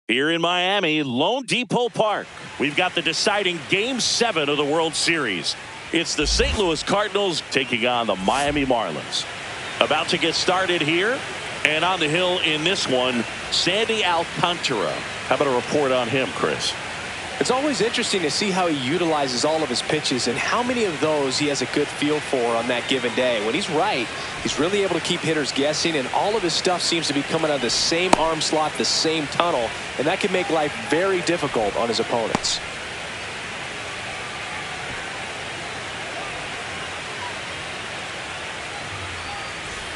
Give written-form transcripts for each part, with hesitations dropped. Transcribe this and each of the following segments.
Here in Miami, Lone Depot Park, we've got the deciding Game 7 of the World Series. It's the St. Louis Cardinals taking on the Miami Marlins. About to get started here, and on the hill in this one, Sandy Alcantara. How about a report on him, Chris? It's always interesting to see how he utilizes all of his pitches and how many of those he has a good feel for on that given day. When he's right, he's really able to keep hitters guessing, and all of his stuff seems to be coming out of the same arm slot, the same tunnel, and that can make life very difficult on his opponents.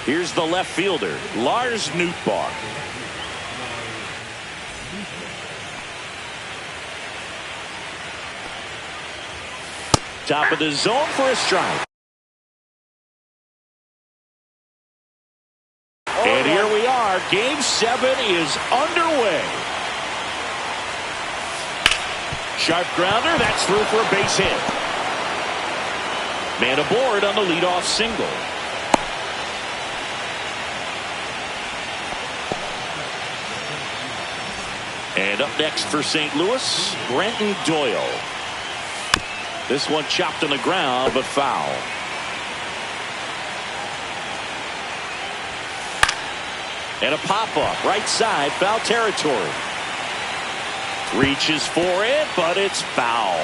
Here's the left fielder, Lars Nootbaar. Top of the zone for a strike. And here we are. Game 7 is underway. Sharp grounder. That's through for a base hit. Man aboard on the leadoff single. And up next for St. Louis, Brenton Doyle. This one chopped on the ground, but foul. And a pop-up, right side, foul territory. Reaches for it, but it's foul.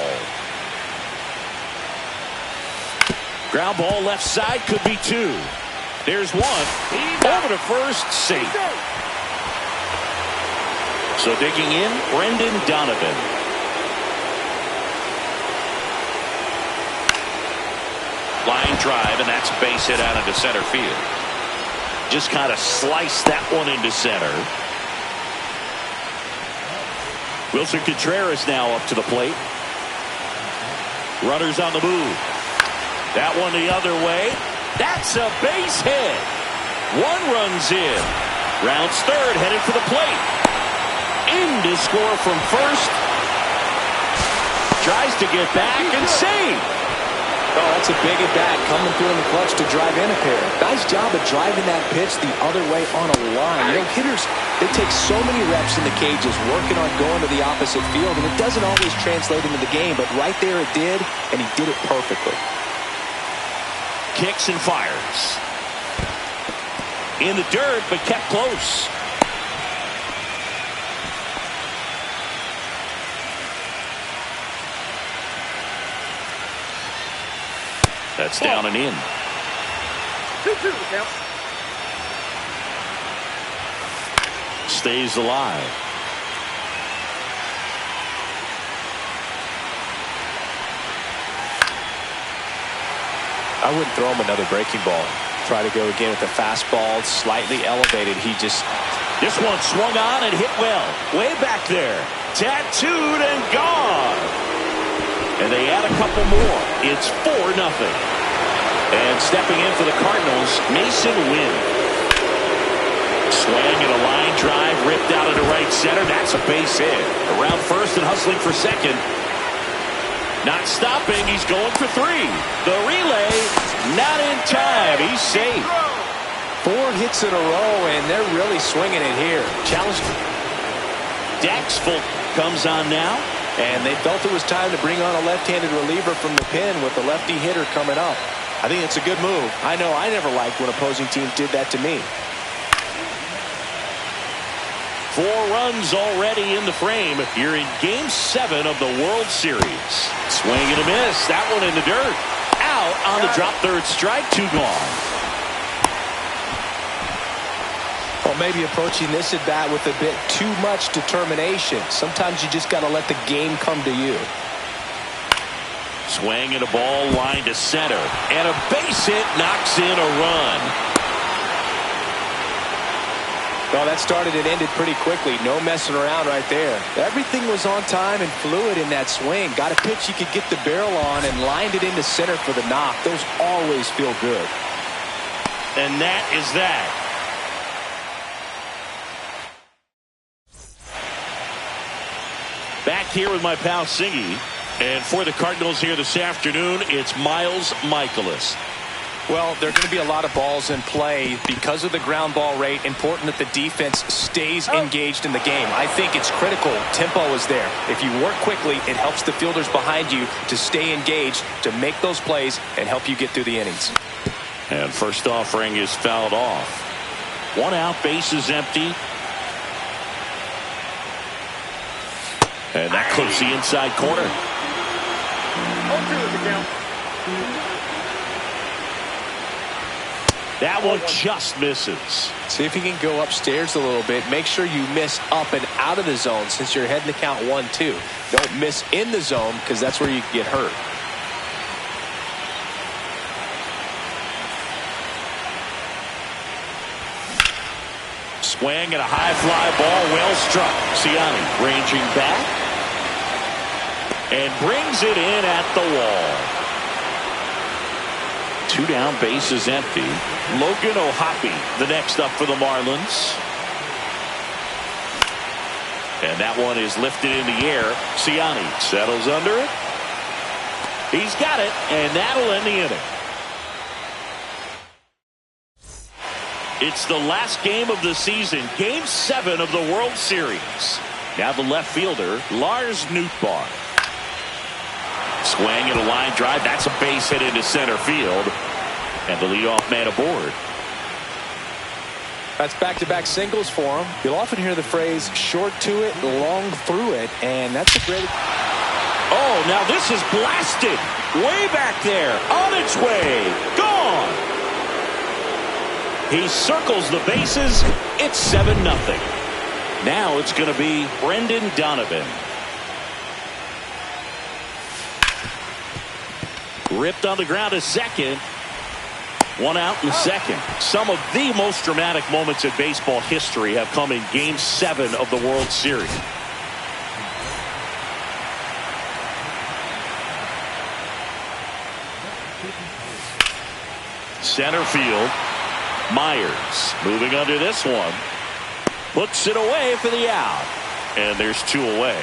Ground ball left side, could be two. There's one. Over to first, safe. So digging in, Brendan Donovan. Line drive, and that's a base hit out into center field. Just kind of sliced that one into center. Wilson Contreras now up to the plate. Runners on the move. That one the other way. That's a base hit. One runs in. Rounds third, headed for the plate. In to score from first. Tries to get back and save. Oh, that's a big at bat coming through in the clutch to drive in a pair. Nice job of driving that pitch the other way on a line. You know, hitters, they take so many reps in the cages working on going to the opposite field, and it doesn't always translate into the game, but right there it did, and he did it perfectly. Kicks and fires. In the dirt, but kept close. That's down and in. 2-2 count. Stays alive. I wouldn't throw him another breaking ball. Try to go again with the fastball, slightly elevated. This one swung on and hit well. Way back there. Tattooed and gone. And they add a couple more. It's 4-0. And stepping in for the Cardinals, Mason Wynn. Swing and a line drive ripped out into right center. That's a base hit. Around first and hustling for second. Not stopping. He's going for 3. The relay, not in time. He's safe. 4 hits in a row, and they're really swinging it here. Challenge. Dax Fulton comes on now. And they felt it was time to bring on a left-handed reliever from the pen with the lefty hitter coming up. I think it's a good move. I know I never liked when opposing teams did that to me. 4 runs already in the frame. You're in Game 7 of the World Series. Swing and a miss. That one in the dirt. Out on the drop third strike. 2 gone. Well, maybe approaching this at bat with a bit too much determination. Sometimes you just got to let the game come to you. Swing and a ball line to center. And a base hit knocks in a run. Well, that started and ended pretty quickly. No messing around right there. Everything was on time and fluid in that swing. Got a pitch you could get the barrel on and lined it into center for the knock. Those always feel good. And that is that. Back here with my pal Singy. And for the Cardinals here this afternoon, it's Miles Michaelis. Well, there are going to be a lot of balls in play because of the ground ball rate. Important that the defense stays engaged in the game. I think it's critical. Tempo is there. If you work quickly, it helps the fielders behind you to stay engaged, to make those plays, and help you get through the innings. And first offering is fouled off. 1 out, base is empty. And that clips the inside corner. 0-2 is the count. That one just misses. See if you can go upstairs a little bit. Make sure you miss up and out of the zone since you're heading to count 1-2. Don't miss in the zone because that's where you can get hurt. Swing and a high fly ball, well struck. Ciani ranging back and brings it in at the wall. 2 down, base is empty. Logan O'Hoppe, the next up for the Marlins. And that one is lifted in the air. Ciani settles under it. He's got it, and that'll end the inning. It's the last game of the season, Game 7 of the World Series. Now the left fielder, Lars Nootbaar. Swing and a line drive. That's a base hit into center field. And the leadoff man aboard. That's back-to-back singles for him. You'll often hear the phrase, short to it, long through it. And that's a great... Oh, now this is blasted. Way back there. On its way. Gone. He circles the bases. It's 7-0. Now it's going to be Brendan Donovan. Ripped on the ground to second. 1 out in second. Some of the most dramatic moments in baseball history have come in Game 7 of the World Series. Center field. Myers moving under this one. Puts it away for the out. And there's 2 away.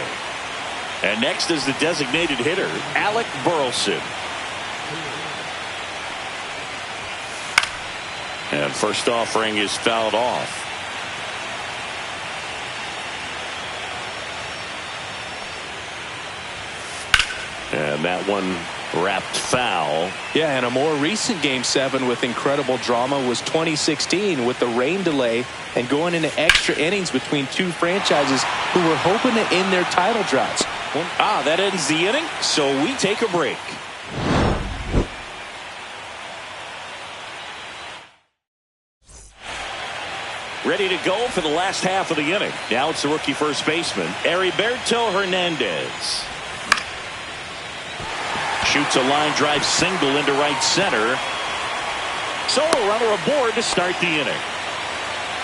And next is the designated hitter, Alec Burleson. And first offering is fouled off. And that one wrapped foul. Yeah, and a more recent Game 7 with incredible drama was 2016 with the rain delay and going into extra innings between 2 franchises who were hoping to end their title droughts. That ends the inning, so we take a break. Ready to go for the last half of the inning. Now it's the rookie first baseman, Heriberto Hernandez. Shoots a line drive single into right center. So a runner aboard to start the inning.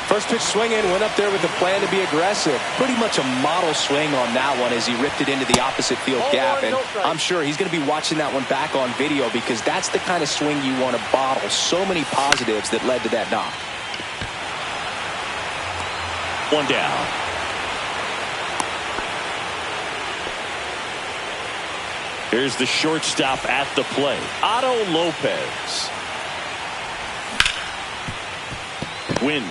First pitch swinging, went up there with a plan to be aggressive. Pretty much a model swing on that one as he ripped it into the opposite field gap. And I'm sure he's going to be watching that one back on video because that's the kind of swing you want to bottle. So many positives that led to that knock. 1 down. Here's the shortstop at the plate, Otto Lopez. Win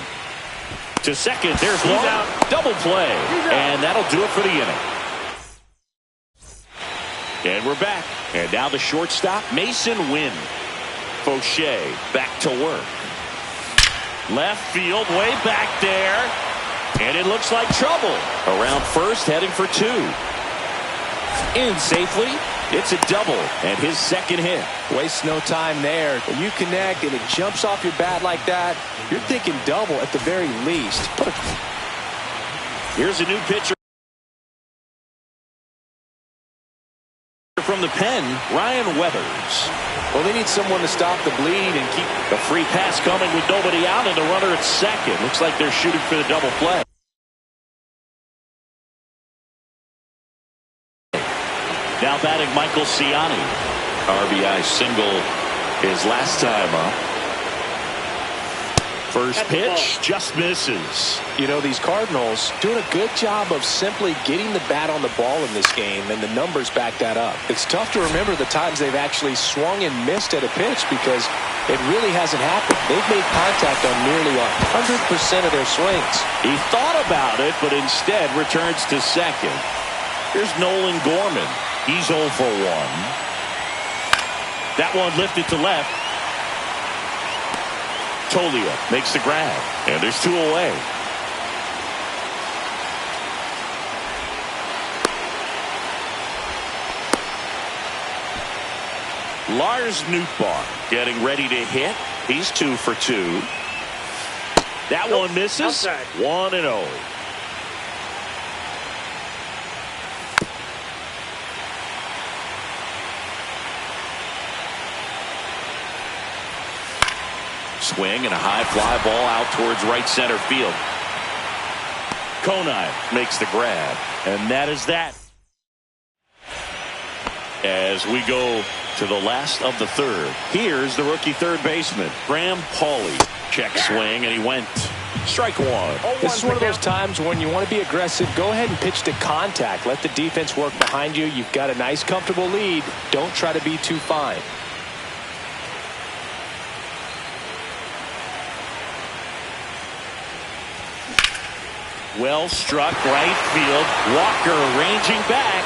to second. There's one out. Double play. And that'll do it for the inning. And we're back. And now the shortstop, Mason Wynn. Fauché back to work. Left field, way back there. And it looks like trouble. Around first, heading for 2. In safely. It's a double and his second hit. Waste no time there. When you connect and it jumps off your bat like that, you're thinking double at the very least. Here's a new pitcher from the pen, Ryan Weathers. Well, they need someone to stop the bleed and keep the free pass coming with nobody out and the runner at second. Looks like they're shooting for the double play. Now batting Michael Ciani. RBI single his last time up. First pitch just misses. You know, these Cardinals doing a good job of simply getting the bat on the ball in this game, and the numbers back that up. It's tough to remember the times they've actually swung and missed at a pitch because it really hasn't happened. They've made contact on nearly 100% of their swings. He thought about it, but instead returns to second. Here's Nolan Gorman. He's 0 for 1. That one lifted to left. Tolia makes the grab, and there's 2 away. Lars Nootbaar getting ready to hit. He's 2 for 2. That one misses. Outside. 1-0. Swing and a high fly ball out towards right center field. Konai makes the grab, and that is that. As we go to the last of the third, here's the rookie third baseman, Graham Pauley. Check swing, and he went. Strike one. This is one of those times when you want to be aggressive. Go ahead and pitch to contact. Let the defense work behind you. You've got a nice, comfortable lead. Don't try to be too fine. Well struck right field. Walker ranging back.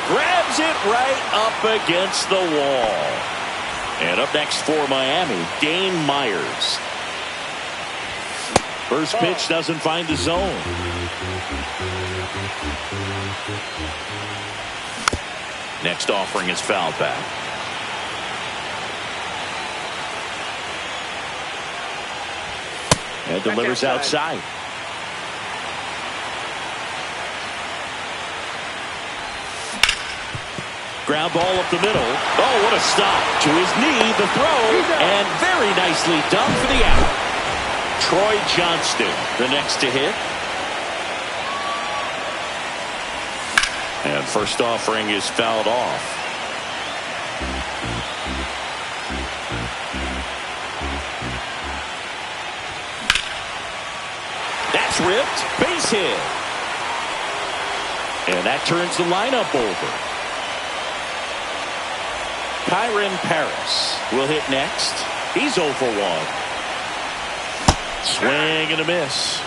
Grabs it right up against the wall. And up next for Miami, Dane Myers. First pitch doesn't find the zone. Next offering is fouled back. And delivers outside. Ground ball up the middle. Oh, what a stop. To his knee, the throw, and very nicely done for the out. Troy Johnston, the next to hit. And first offering is fouled off. That's ripped. Base hit. And that turns the lineup over. Kyron Paris will hit next. He's 0 for 1. Swing and a miss.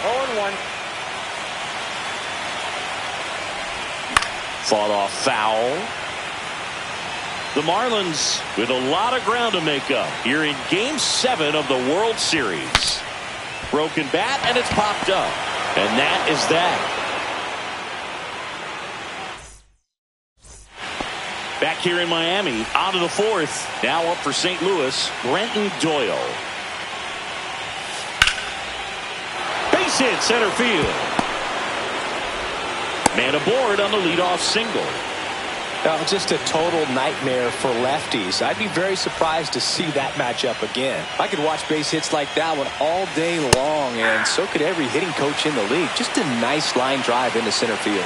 0-1. Fought off foul. The Marlins with a lot of ground to make up here in Game 7 of the World Series. Broken bat, and it's popped up. And that is that. Back here in Miami, out of the fourth. Now up for St. Louis, Brenton Doyle. Base hit center field. Man aboard on the leadoff single. Now, just a total nightmare for lefties. I'd be very surprised to see that matchup again. I could watch base hits like that one all day long, and so could every hitting coach in the league. Just a nice line drive into center field.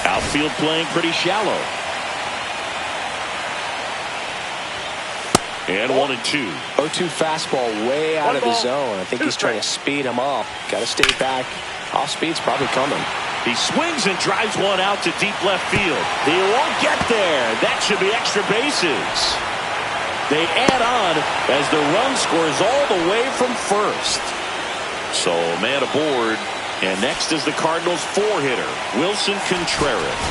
Outfield playing pretty shallow. And 1-2. 0-2 fastball way out of the zone. I think he's trying to speed him up. Got to stay back. Off speed's probably coming. He swings and drives one out to deep left field. He won't get there. That should be extra bases. They add on as the run scores all the way from first. So man aboard. And next is the Cardinals' 4-hitter, Wilson Contreras.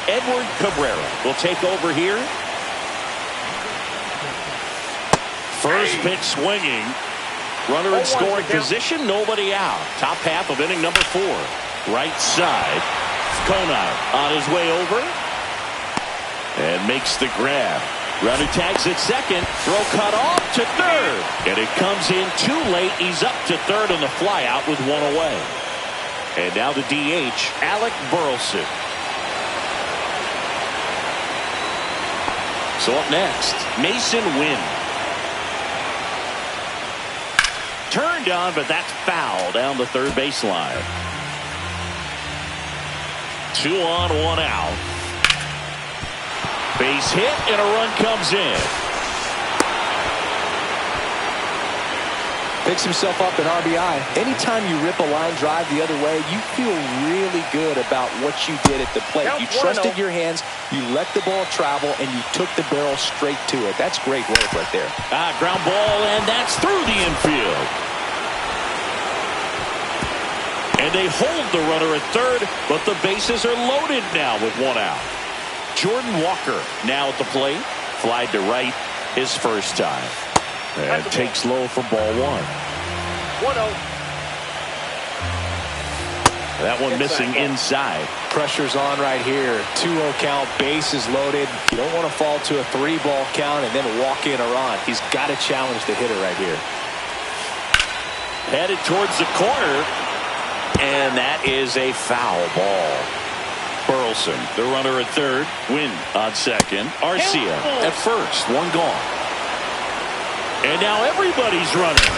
Edward Cabrera will take over here. First pitch swinging. Runner in scoring position, nobody out. Top half of inning number 4. Right side. Konai on his way over. And makes the grab. Runner tags at second. Throw cut off to third. And it comes in too late. He's up to third on the flyout with 1 away. And now the DH, Alec Burleson. So up next, Mason Wynn. Turned on, but that's foul down the third baseline. 2 on, 1 out. Base hit and a run comes in. Picks himself up an RBI. Anytime you rip a line drive the other way, you feel really good about what you did at the plate. You trusted your hands, you let the ball travel, and you took the barrel straight to it. That's great work right there. Ground ball, and that's through the infield. And they hold the runner at third, but the bases are loaded now with one out. Jordan Walker now at the plate. Flied to right his first time. And takes low for ball one. 1-0. That one missing inside. Pressure's on right here. 2-0 count, bases loaded. You don't want to fall to a 3-ball count and then walk in a run. He's got to challenge the hitter right here. Headed towards the corner. And that is a foul ball. Burleson, the runner at third. Wynn on second. Arcia at first. One gone. And now everybody's running.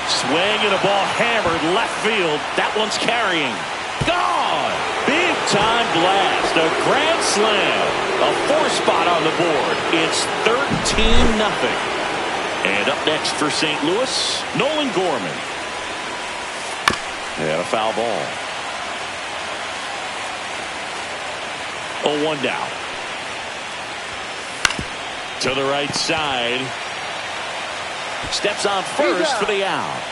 Swing and a ball hammered left field. That one's carrying. Gone. Big time blast. A grand slam. A 4-spot on the board. It's 13-0. And up next for St. Louis, Nolan Gorman. And a foul ball. 0-1 down. To the right side. Steps on first for the out.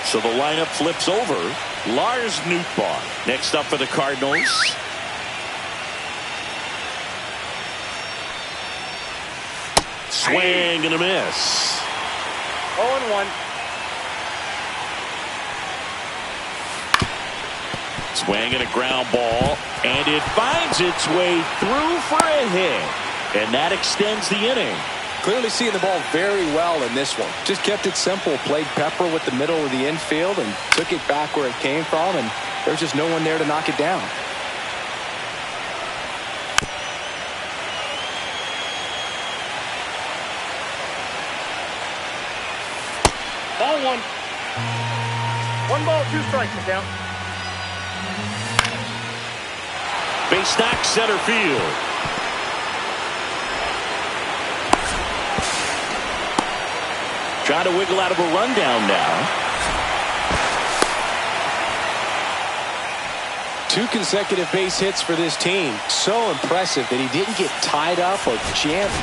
So the lineup flips over. Lars Nootbaar next up for the Cardinals. Swing and a miss. 0-1. Swing and a ground ball. And it finds its way through for a hit. And that extends the inning. Clearly seeing the ball very well in this one. Just kept it simple. Played pepper with the middle of the infield and took it back where it came from. And there's just no one there to knock it down. Ball 1. 1 ball, 2 strikes to count. Base knock center field. Trying to wiggle out of a rundown now. 2 consecutive base hits for this team. So impressive that he didn't get tied up or jammed.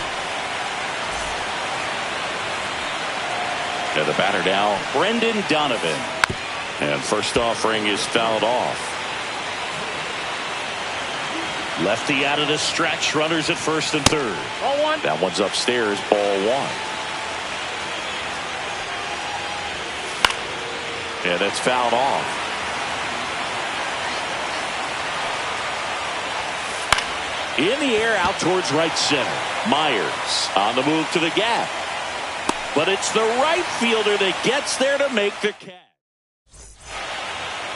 And the batter now, Brendan Donovan. And first offering is fouled off. Lefty out of the stretch. Runners at first and third. Ball 1. That one's upstairs. Ball 1. And it's fouled off. In the air out towards right center. Myers on the move to the gap. But it's the right fielder that gets there to make the catch.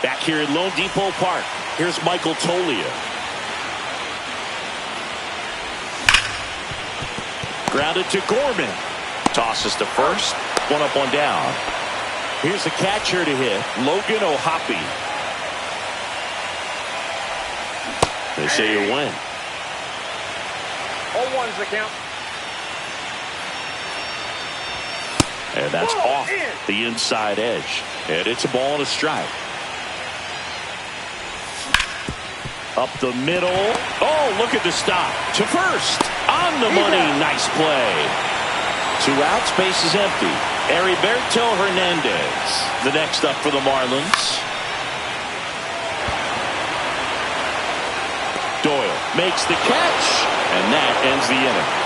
Back here at Lone Depot Park. Here's Michael Toglia. Grounded to Gorman. Tosses to first. 1 up, 1 down. Here's the catcher to hit, Logan O'Hoppe. They say you win. 0-1's the count. And that's off the inside edge. And it's a ball and a strike. Up the middle. Oh, look at the stop. To first. On the money. Nice play. 2 outs. Base is empty. Heriberto Hernandez, the next up for the Marlins. Doyle makes the catch, and that ends the inning.